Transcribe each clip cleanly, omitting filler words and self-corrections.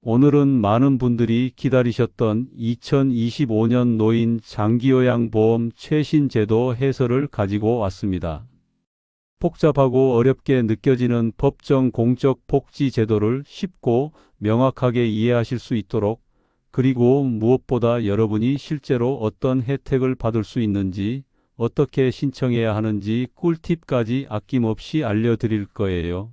오늘은 많은 분들이 기다리셨던 2025년 노인 장기요양보험 최신 제도 해설을 가지고 왔습니다. 복잡하고 어렵게 느껴지는 법정 공적 복지 제도를 쉽고 명확하게 이해하실 수 있도록, 그리고 무엇보다 여러분이 실제로 어떤 혜택을 받을 수 있는지, 어떻게 신청해야 하는지 꿀팁까지 아낌없이 알려드릴 거예요.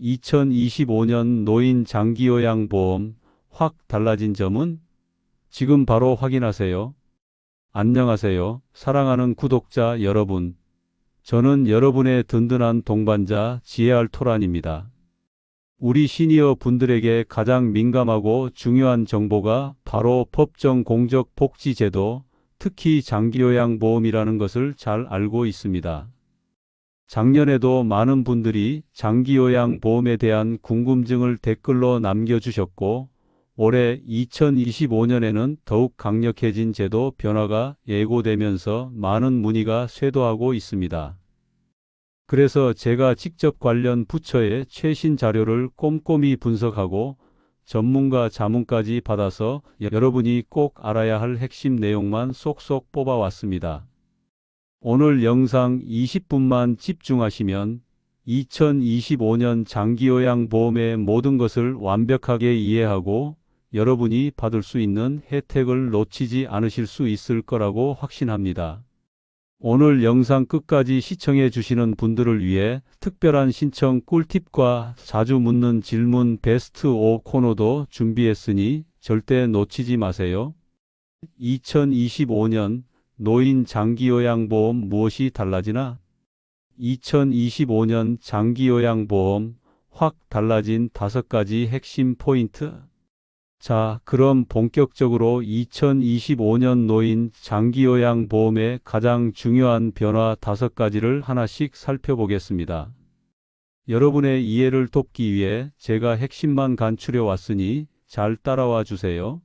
2025년 노인 장기요양보험 확 달라진 점은? 지금 바로 확인하세요. 안녕하세요, 사랑하는 구독자 여러분. 저는 여러분의 든든한 동반자 GR 토란입니다. 우리 시니어 분들에게 가장 민감하고 중요한 정보가 바로 법정 공적 복지 제도, 특히 장기요양보험이라는 것을 잘 알고 있습니다. 작년에도 많은 분들이 장기요양보험에 대한 궁금증을 댓글로 남겨주셨고, 올해 2025년에는 더욱 강력해진 제도 변화가 예고되면서 많은 문의가 쇄도하고 있습니다. 그래서 제가 직접 관련 부처의 최신 자료를 꼼꼼히 분석하고 전문가 자문까지 받아서 여러분이 꼭 알아야 할 핵심 내용만 쏙쏙 뽑아왔습니다. 오늘 영상 20분만 집중하시면 2025년 장기요양보험의 모든 것을 완벽하게 이해하고 여러분이 받을 수 있는 혜택을 놓치지 않으실 수 있을 거라고 확신합니다. 오늘 영상 끝까지 시청해 주시는 분들을 위해 특별한 신청 꿀팁과 자주 묻는 질문 베스트 5 코너도 준비했으니 절대 놓치지 마세요. 2025년 노인 장기요양보험 무엇이 달라지나? 2025년 장기요양보험 확 달라진 5가지 핵심 포인트. 자, 그럼 본격적으로 2025년 노인 장기요양보험의 가장 중요한 변화 5가지를 하나씩 살펴보겠습니다. 여러분의 이해를 돕기 위해 제가 핵심만 간추려 왔으니 잘 따라와 주세요.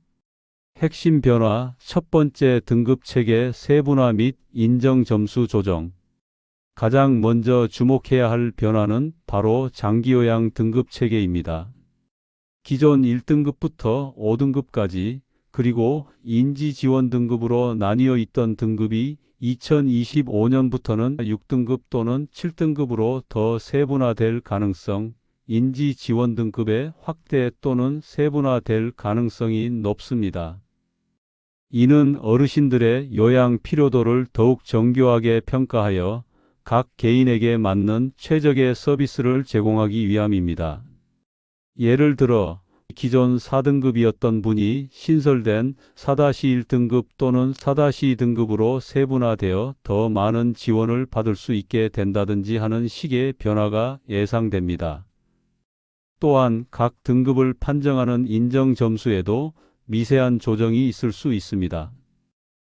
핵심 변화 첫 번째, 등급 체계 세분화 및 인정 점수 조정. 가장 먼저 주목해야 할 변화는 바로 장기요양 등급 체계입니다. 기존 1등급부터 5등급까지 그리고 인지지원 등급으로 나뉘어 있던 등급이 2025년부터는 6등급 또는 7등급으로 더 세분화될 가능성, 인지지원 등급의 확대 또는 세분화될 가능성이 높습니다. 이는 어르신들의 요양 필요도를 더욱 정교하게 평가하여 각 개인에게 맞는 최적의 서비스를 제공하기 위함입니다. 예를 들어 기존 4등급이었던 분이 신설된 4-1등급 또는 4-2등급으로 세분화되어 더 많은 지원을 받을 수 있게 된다든지 하는 식의 변화가 예상됩니다. 또한 각 등급을 판정하는 인정 점수에도 미세한 조정이 있을 수 있습니다.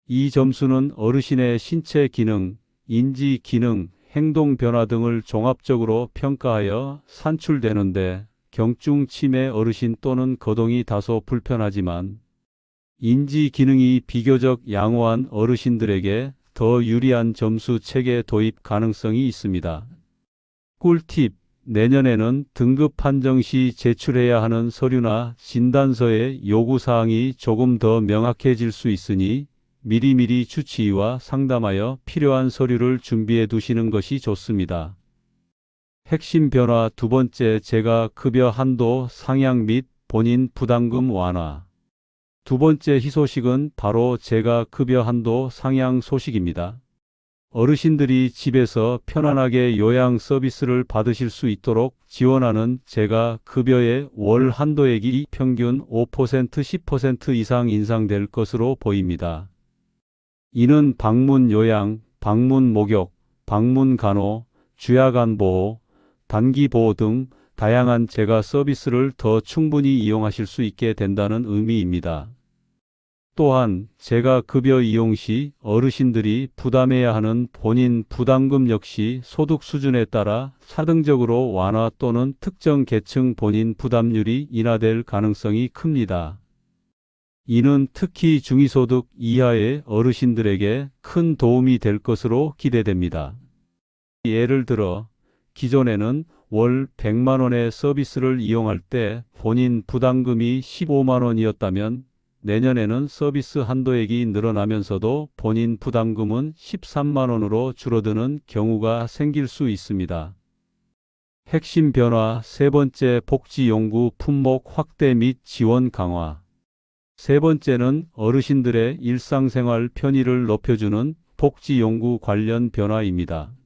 이 점수는 어르신의 신체 기능, 인지 기능, 행동 변화 등을 종합적으로 평가하여 산출되는데, 경증 치매 어르신 또는 거동이 다소 불편하지만 인지 기능이 비교적 양호한 어르신들에게 더 유리한 점수 체계 도입 가능성이 있습니다. 꿀팁: 내년에는 등급 판정 시 제출해야 하는 서류나 진단서의 요구사항이 조금 더 명확해질 수 있으니 미리미리 주치의와 상담하여 필요한 서류를 준비해 두시는 것이 좋습니다. 핵심 변화 두 번째, 재가 급여 한도 상향 및 본인 부담금 완화. 두 번째 희소식은 바로 재가 급여 한도 상향 소식입니다. 어르신들이 집에서 편안하게 요양 서비스를 받으실 수 있도록 지원하는 재가 급여의 월 한도액이 평균 5% 10% 이상 인상될 것으로 보입니다. 이는 방문 요양, 방문 목욕, 방문 간호, 주야간 보호, 단기 보호 등 다양한 재가 서비스를 더 충분히 이용하실 수 있게 된다는 의미입니다. 또한 재가 급여 이용 시 어르신들이 부담해야 하는 본인 부담금 역시 소득 수준에 따라 차등적으로 완화 또는 특정 계층 본인 부담률이 인하될 가능성이 큽니다. 이는 특히 중위소득 이하의 어르신들에게 큰 도움이 될 것으로 기대됩니다. 예를 들어 기존에는 월 100만 원의 서비스를 이용할 때 본인 부담금이 15만 원이었다면 내년에는 서비스 한도액이 늘어나면서도 본인 부담금은 13만 원으로 줄어드는 경우가 생길 수 있습니다. 핵심 변화 세 번째, 복지 연구 품목 확대 및 지원 강화. 세 번째는 어르신들의 일상생활 편의를 높여주는 복지 연구 관련 변화입니다.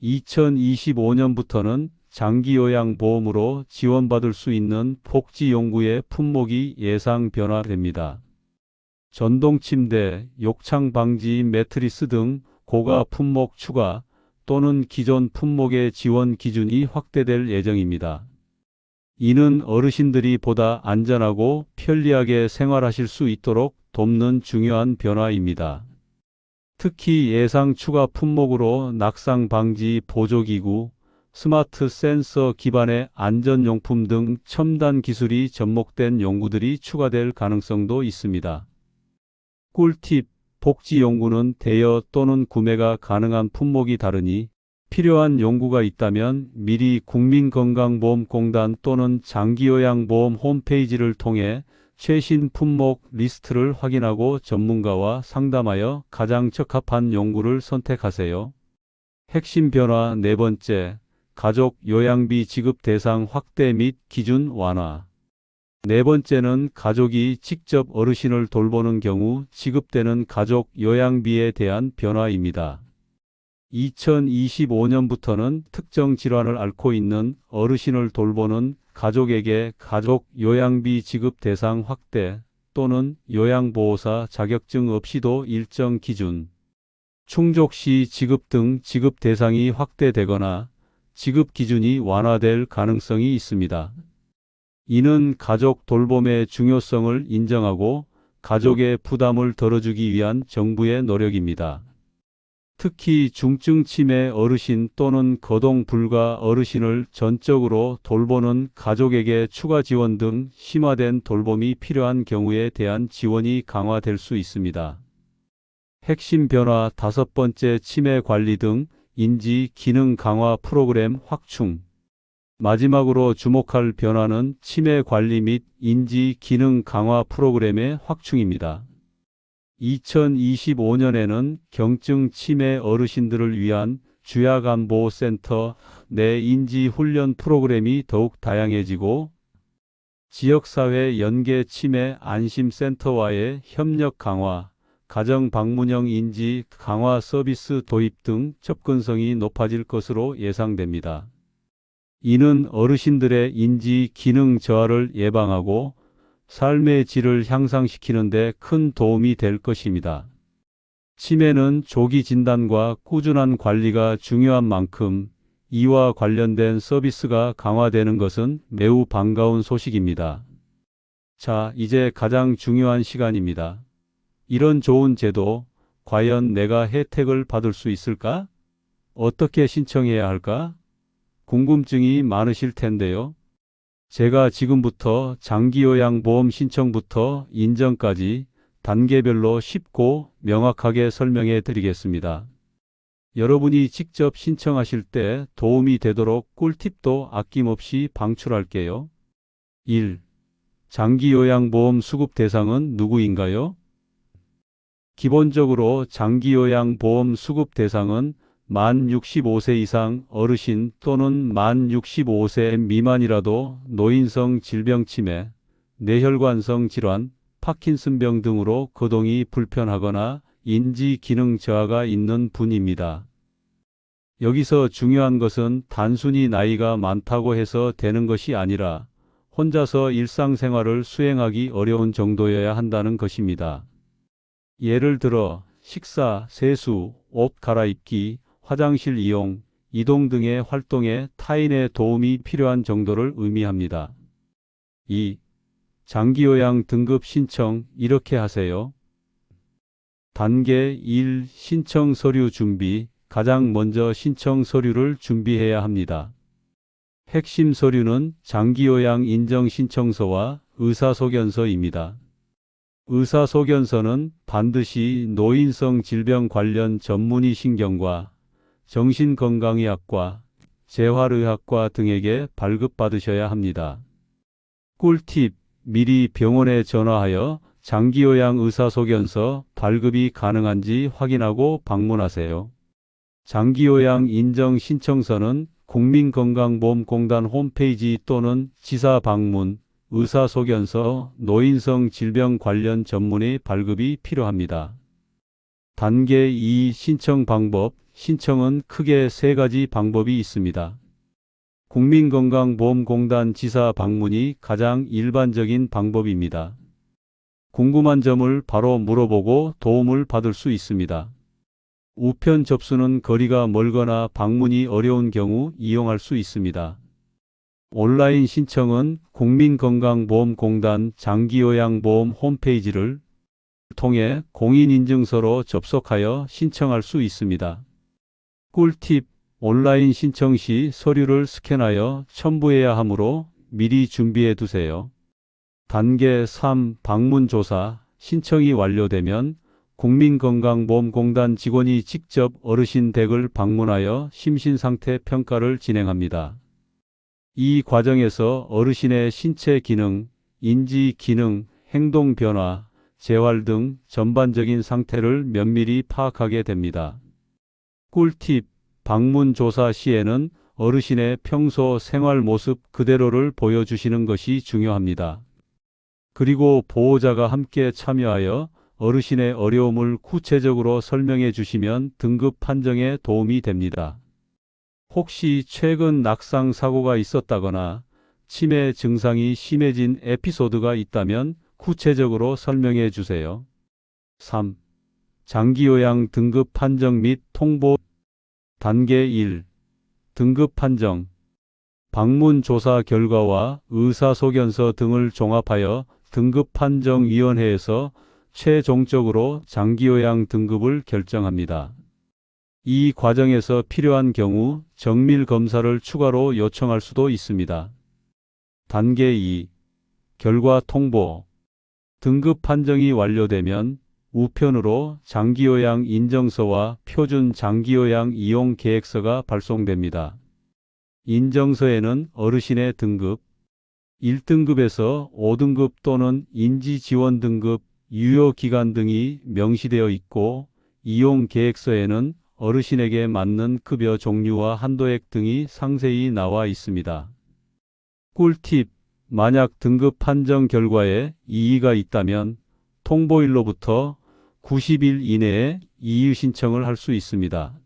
2025년부터는 장기요양보험으로 지원받을 수 있는 복지용구의 품목이 예상 변화됩니다. 전동침대, 욕창방지 매트리스 등 고가 품목 추가 또는 기존 품목의 지원 기준이 확대될 예정입니다. 이는 어르신들이 보다 안전하고 편리하게 생활하실 수 있도록 돕는 중요한 변화입니다. 특히 예상 추가 품목으로 낙상 방지 보조기구, 스마트 센서 기반의 안전용품 등 첨단 기술이 접목된 연구들이 추가될 가능성도 있습니다. 꿀팁, 복지 연구는 대여 또는 구매가 가능한 품목이 다르니 필요한 연구가 있다면 미리 국민건강보험공단 또는 장기요양보험 홈페이지를 통해 최신 품목 리스트를 확인하고 전문가와 상담하여 가장 적합한 연구를 선택하세요. 핵심 변화 네 번째, 가족 요양비 지급 대상 확대 및 기준 완화. 네 번째는 가족이 직접 어르신을 돌보는 경우 지급되는 가족 요양비에 대한 변화입니다. 2025년부터는 특정 질환을 앓고 있는 어르신을 돌보는 가족에게 가족 요양비 지급 대상 확대 또는 요양보호사 자격증 없이도 일정 기준, 충족 시 지급 등 지급 대상이 확대되거나 지급 기준이 완화될 가능성이 있습니다. 이는 가족 돌봄의 중요성을 인정하고 가족의 부담을 덜어주기 위한 정부의 노력입니다. 특히 중증 치매 어르신 또는 거동 불가 어르신을 전적으로 돌보는 가족에게 추가 지원 등 심화된 돌봄이 필요한 경우에 대한 지원이 강화될 수 있습니다. 핵심 변화 다섯 번째, 치매 관리 등 인지 기능 강화 프로그램 확충. 마지막으로 주목할 변화는 치매 관리 및 인지 기능 강화 프로그램의 확충입니다. 2025년에는 경증 치매 어르신들을 위한 주야간보호센터 내 인지 훈련 프로그램이 더욱 다양해지고 지역사회 연계 치매 안심센터와의 협력 강화, 가정 방문형 인지 강화 서비스 도입 등 접근성이 높아질 것으로 예상됩니다. 이는 어르신들의 인지 기능 저하를 예방하고 삶의 질을 향상시키는 데 큰 도움이 될 것입니다. 치매는 조기 진단과 꾸준한 관리가 중요한 만큼 이와 관련된 서비스가 강화되는 것은 매우 반가운 소식입니다. 자, 이제 가장 중요한 시간입니다. 이런 좋은 제도, 과연 내가 혜택을 받을 수 있을까? 어떻게 신청해야 할까? 궁금증이 많으실 텐데요. 제가 지금부터 장기요양보험 신청부터 인정까지 단계별로 쉽고 명확하게 설명해 드리겠습니다. 여러분이 직접 신청하실 때 도움이 되도록 꿀팁도 아낌없이 방출할게요. 1. 장기요양보험 수급 대상은 누구인가요? 기본적으로 장기요양보험 수급 대상은 만 65세 이상 어르신 또는 만 65세 미만이라도 노인성 질병 치매, 뇌혈관성 질환, 파킨슨병 등으로 거동이 불편하거나 인지 기능 저하가 있는 분입니다. 여기서 중요한 것은 단순히 나이가 많다고 해서 되는 것이 아니라 혼자서 일상생활을 수행하기 어려운 정도여야 한다는 것입니다. 예를 들어 식사, 세수, 옷 갈아입기, 화장실 이용, 이동 등의 활동에 타인의 도움이 필요한 정도를 의미합니다. 2. 장기요양 등급 신청 이렇게 하세요. 단계 1. 신청 서류 준비. 가장 먼저 신청 서류를 준비해야 합니다. 핵심 서류는 장기요양 인정 신청서와 의사소견서입니다. 의사소견서는 반드시 노인성 질병 관련 전문의 신경과 정신건강의학과, 재활의학과 등에게 발급받으셔야 합니다. 꿀팁, 미리 병원에 전화하여 장기요양 의사소견서 발급이 가능한지 확인하고 방문하세요. 장기요양 인정 신청서는 국민건강보험공단 홈페이지 또는 지사 방문, 의사소견서, 노인성 질병 관련 전문의 발급이 필요합니다. 단계 2 신청 방법. 신청은 크게 3가지 방법이 있습니다. 국민건강보험공단 지사 방문이 가장 일반적인 방법입니다. 궁금한 점을 바로 물어보고 도움을 받을 수 있습니다. 우편 접수는 거리가 멀거나 방문이 어려운 경우 이용할 수 있습니다. 온라인 신청은 국민건강보험공단 장기요양보험 홈페이지를 통해 공인인증서로 접속하여 신청할 수 있습니다. 꿀팁, 온라인 신청 시 서류를 스캔하여 첨부해야 하므로 미리 준비해 두세요. 단계 3 방문 조사. 신청이 완료되면 국민건강보험공단 직원이 직접 어르신 댁을 방문하여 심신상태 평가를 진행합니다. 이 과정에서 어르신의 신체 기능, 인지 기능, 행동 변화, 재활 등 전반적인 상태를 면밀히 파악하게 됩니다. 꿀팁, 방문 조사 시에는 어르신의 평소 생활 모습 그대로를 보여주시는 것이 중요합니다. 그리고 보호자가 함께 참여하여 어르신의 어려움을 구체적으로 설명해 주시면 등급 판정에 도움이 됩니다. 혹시 최근 낙상 사고가 있었다거나 치매 증상이 심해진 에피소드가 있다면 구체적으로 설명해 주세요. 3. 장기요양 등급 판정 및 통보. 단계 1. 등급 판정. 방문 조사 결과와 의사소견서 등을 종합하여 등급판정위원회에서 최종적으로 장기요양 등급을 결정합니다. 이 과정에서 필요한 경우 정밀 검사를 추가로 요청할 수도 있습니다. 단계 2. 결과 통보. 등급 판정이 완료되면 우편으로 장기요양 인정서와 표준 장기요양 이용 계획서가 발송됩니다. 인정서에는 어르신의 등급, 1등급에서 5등급 또는 인지지원 등급, 유효기간 등이 명시되어 있고 이용 계획서에는 어르신에게 맞는 급여 종류와 한도액 등이 상세히 나와 있습니다. 꿀팁, 만약 등급 판정 결과에 이의가 있다면 통보일로부터 90일 이내에 이의 신청을 할 수 있습니다.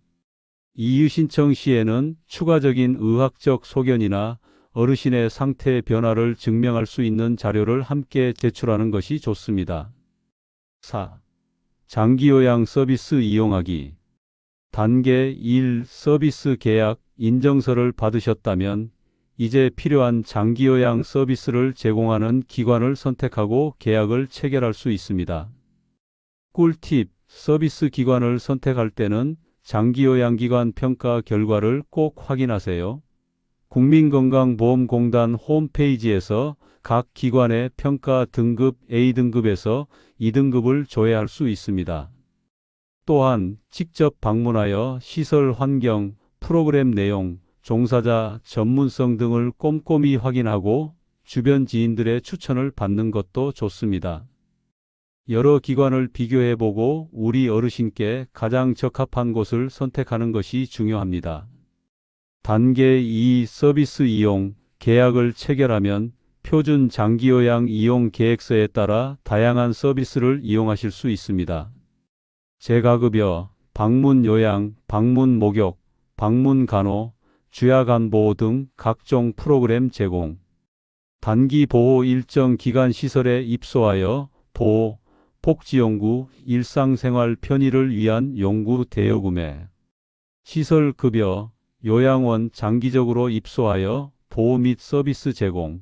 이의 신청 시에는 추가적인 의학적 소견이나 어르신의 상태 변화를 증명할 수 있는 자료를 함께 제출하는 것이 좋습니다. 4. 장기요양 서비스 이용하기. 단계 1 서비스 계약 인정서를 받으셨다면 이제 필요한 장기요양 서비스를 제공하는 기관을 선택하고 계약을 체결할 수 있습니다. 꿀팁, 서비스 기관을 선택할 때는 장기요양기관 평가 결과를 꼭 확인하세요. 국민건강보험공단 홈페이지에서 각 기관의 평가 등급 A등급에서 2등급을 조회할 수 있습니다. 또한 직접 방문하여 시설 환경, 프로그램 내용, 종사자 전문성 등을 꼼꼼히 확인하고 주변 지인들의 추천을 받는 것도 좋습니다. 여러 기관을 비교해보고 우리 어르신께 가장 적합한 곳을 선택하는 것이 중요합니다. 단계 2 서비스 이용, 계약을 체결하면 표준 장기요양 이용 계획서에 따라 다양한 서비스를 이용하실 수 있습니다. 재가급여, 방문 요양, 방문 목욕, 방문 간호, 주야간 보호 등 각종 프로그램 제공. 단기 보호 일정 기간 시설에 입소하여 보호, 복지연구, 일상생활 편의를 위한 연구 대여구매. 시설급여, 요양원 장기적으로 입소하여 보호 및 서비스 제공.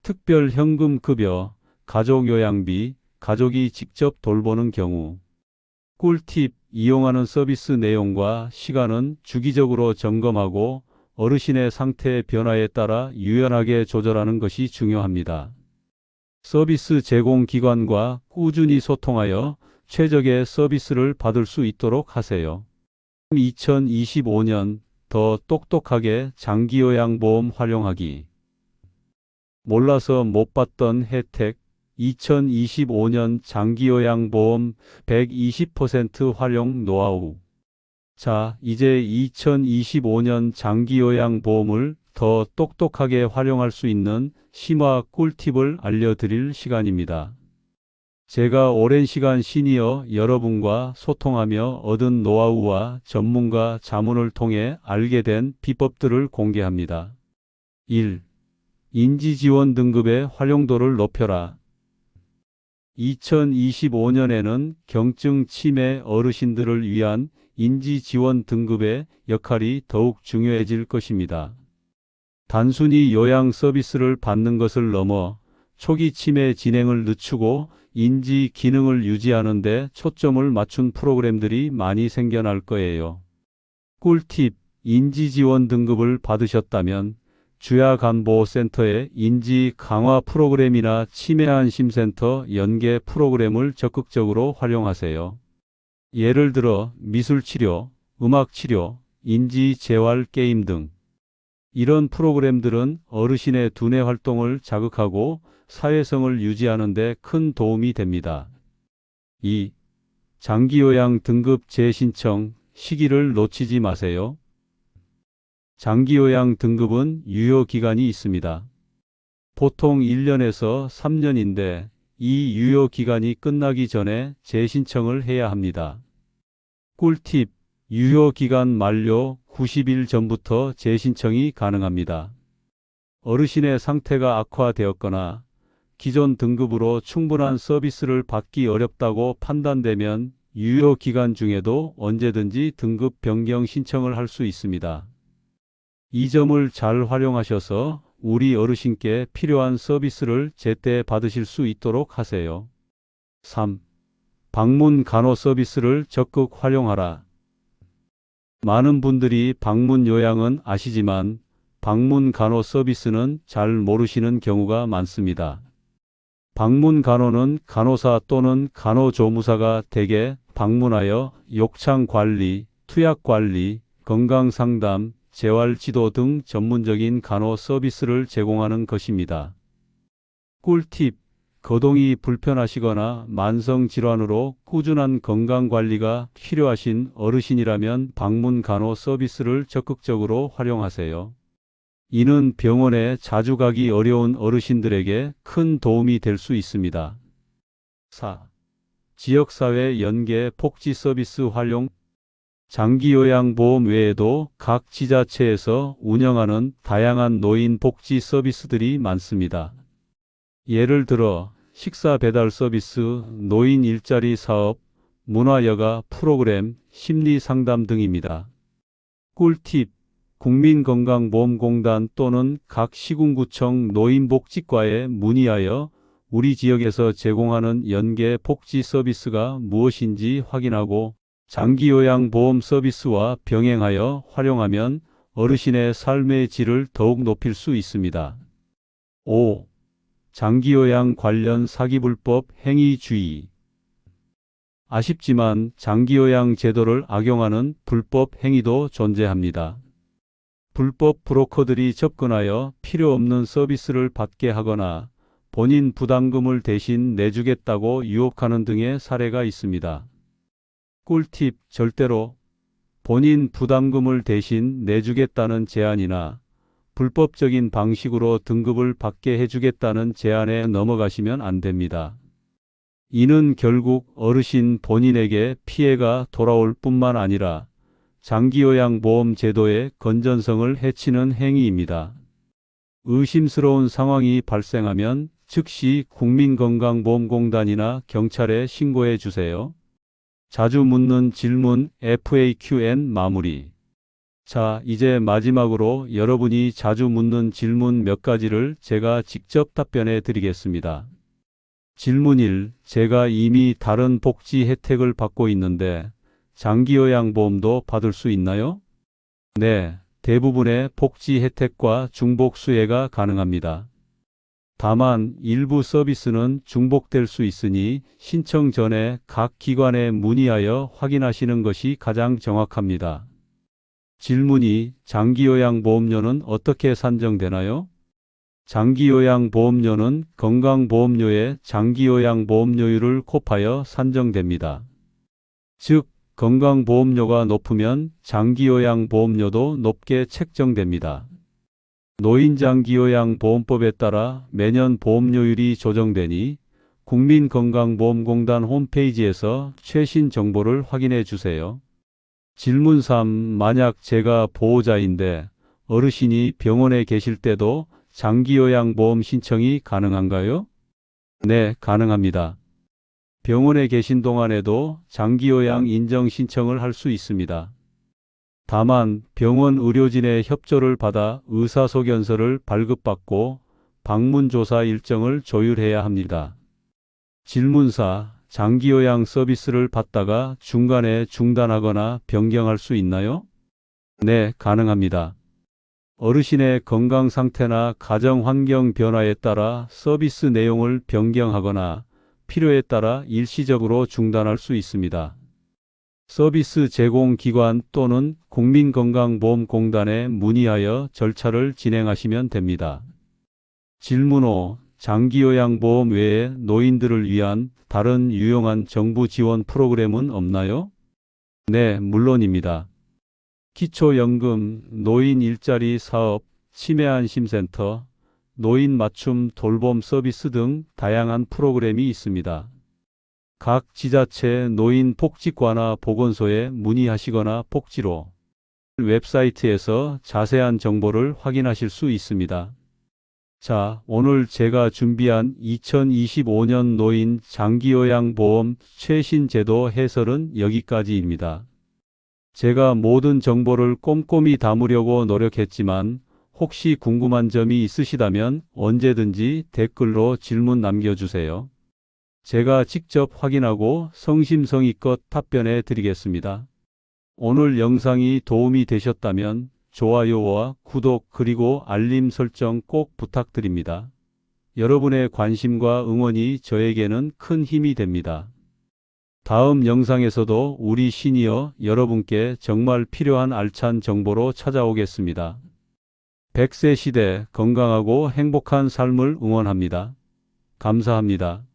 특별 현금급여, 가족요양비, 가족이 직접 돌보는 경우. 꿀팁, 이용하는 서비스 내용과 시간은 주기적으로 점검하고 어르신의 상태 변화에 따라 유연하게 조절하는 것이 중요합니다. 서비스 제공 기관과 꾸준히 소통하여 최적의 서비스를 받을 수 있도록 하세요. 2025년 더 똑똑하게 장기요양보험 활용하기. 몰라서 못 받던 혜택. 2025년 장기요양보험 120% 활용 노하우. 자, 이제 2025년 장기요양보험을 더 똑똑하게 활용할 수 있는 심화 꿀팁을 알려드릴 시간입니다. 제가 오랜 시간 시니어 여러분과 소통하며 얻은 노하우와 전문가 자문을 통해 알게 된 비법들을 공개합니다. 1. 인지지원 등급의 활용도를 높여라. 2025년에는 경증 치매 어르신들을 위한 인지지원 등급의 역할이 더욱 중요해질 것입니다. 단순히 요양 서비스를 받는 것을 넘어 초기 치매 진행을 늦추고 인지 기능을 유지하는 데 초점을 맞춘 프로그램들이 많이 생겨날 거예요. 꿀팁, 인지지원 등급을 받으셨다면 주야간보호센터의 인지 강화 프로그램이나 치매안심센터 연계 프로그램을 적극적으로 활용하세요. 예를 들어 미술치료, 음악치료, 인지재활 게임 등. 이런 프로그램들은 어르신의 두뇌 활동을 자극하고 사회성을 유지하는 데 큰 도움이 됩니다. 2. 장기요양 등급 재신청 시기를 놓치지 마세요. 장기요양 등급은 유효기간이 있습니다. 보통 1년에서 3년인데 이 유효기간이 끝나기 전에 재신청을 해야 합니다. 꿀팁, 유효기간 만료 90일 전부터 재신청이 가능합니다. 어르신의 상태가 악화되었거나 기존 등급으로 충분한 서비스를 받기 어렵다고 판단되면 유효기간 중에도 언제든지 등급 변경 신청을 할 수 있습니다. 이 점을 잘 활용하셔서 우리 어르신께 필요한 서비스를 제때 받으실 수 있도록 하세요. 3. 방문 간호 서비스를 적극 활용하라. 많은 분들이 방문 요양은 아시지만 방문 간호 서비스는 잘 모르시는 경우가 많습니다. 방문 간호는 간호사 또는 간호조무사가 댁에 방문하여 욕창 관리, 투약 관리, 건강 상담, 재활 지도 등 전문적인 간호 서비스를 제공하는 것입니다. 꿀팁, 거동이 불편하시거나 만성 질환으로 꾸준한 건강 관리가 필요하신 어르신이라면 방문 간호 서비스를 적극적으로 활용하세요. 이는 병원에 자주 가기 어려운 어르신들에게 큰 도움이 될 수 있습니다. 4. 지역사회 연계 복지 서비스 활용. 장기요양보험 외에도 각 지자체에서 운영하는 다양한 노인 복지 서비스들이 많습니다. 예를 들어 식사 배달 서비스, 노인 일자리 사업, 문화여가 프로그램, 심리 상담 등입니다. 꿀팁, 국민건강보험공단 또는 각 시군구청 노인복지과에 문의하여 우리 지역에서 제공하는 연계 복지 서비스가 무엇인지 확인하고 장기요양보험 서비스와 병행하여 활용하면 어르신의 삶의 질을 더욱 높일 수 있습니다. 5. 장기요양 관련 사기불법 행위 주의. 아쉽지만 장기요양 제도를 악용하는 불법 행위도 존재합니다. 불법 브로커들이 접근하여 필요 없는 서비스를 받게 하거나 본인 부담금을 대신 내주겠다고 유혹하는 등의 사례가 있습니다. 꿀팁, 절대로 본인 부담금을 대신 내주겠다는 제안이나 불법적인 방식으로 등급을 받게 해주겠다는 제안에 넘어가시면 안 됩니다. 이는 결국 어르신 본인에게 피해가 돌아올 뿐만 아니라 장기요양보험 제도의 건전성을 해치는 행위입니다. 의심스러운 상황이 발생하면 즉시 국민건강보험공단이나 경찰에 신고해 주세요. 자주 묻는 질문 FAQN 마무리. 자, 이제 마지막으로 여러분이 자주 묻는 질문 몇 가지를 제가 직접 답변해 드리겠습니다. 질문 1. 제가 이미 다른 복지 혜택을 받고 있는데 장기요양보험도 받을 수 있나요? 네, 대부분의 복지 혜택과 중복 수혜가 가능합니다. 다만 일부 서비스는 중복될 수 있으니 신청 전에 각 기관에 문의하여 확인하시는 것이 가장 정확합니다. 질문이 장기요양보험료는 어떻게 산정되나요? 장기요양보험료는 건강보험료의 장기요양보험료율을 곱하여 산정됩니다. 즉, 건강보험료가 높으면 장기요양보험료도 높게 책정됩니다. 노인장기요양보험법에 따라 매년 보험료율이 조정되니 국민건강보험공단 홈페이지에서 최신 정보를 확인해 주세요. 질문 3. 만약 제가 보호자인데 어르신이 병원에 계실 때도 장기요양보험 신청이 가능한가요? 네, 가능합니다. 병원에 계신 동안에도 장기요양 인정 신청을 할 수 있습니다. 다만 병원 의료진의 협조를 받아 의사소견서를 발급받고 방문조사 일정을 조율해야 합니다. 질문 4. 장기요양 서비스를 받다가 중간에 중단하거나 변경할 수 있나요? 네, 가능합니다. 어르신의 건강 상태나 가정 환경 변화에 따라 서비스 내용을 변경하거나 필요에 따라 일시적으로 중단할 수 있습니다. 서비스 제공 기관 또는 국민건강보험공단에 문의하여 절차를 진행하시면 됩니다. 질문 5. 장기요양보험 외에 노인들을 위한 다른 유용한 정부 지원 프로그램은 없나요? 네, 물론입니다. 기초연금, 노인 일자리 사업, 치매안심센터, 노인 맞춤 돌봄 서비스 등 다양한 프로그램이 있습니다. 각 지자체 노인복지과나 보건소에 문의하시거나 복지로 웹사이트에서 자세한 정보를 확인하실 수 있습니다. 자, 오늘 제가 준비한 2025년 노인 장기요양보험 최신 제도 해설은 여기까지입니다. 제가 모든 정보를 꼼꼼히 담으려고 노력했지만 혹시 궁금한 점이 있으시다면 언제든지 댓글로 질문 남겨주세요. 제가 직접 확인하고 성심성의껏 답변해 드리겠습니다. 오늘 영상이 도움이 되셨다면 좋아요와 구독 그리고 알림 설정 꼭 부탁드립니다. 여러분의 관심과 응원이 저에게는 큰 힘이 됩니다. 다음 영상에서도 우리 시니어 여러분께 정말 필요한 알찬 정보로 찾아오겠습니다. 100세 시대 건강하고 행복한 삶을 응원합니다. 감사합니다.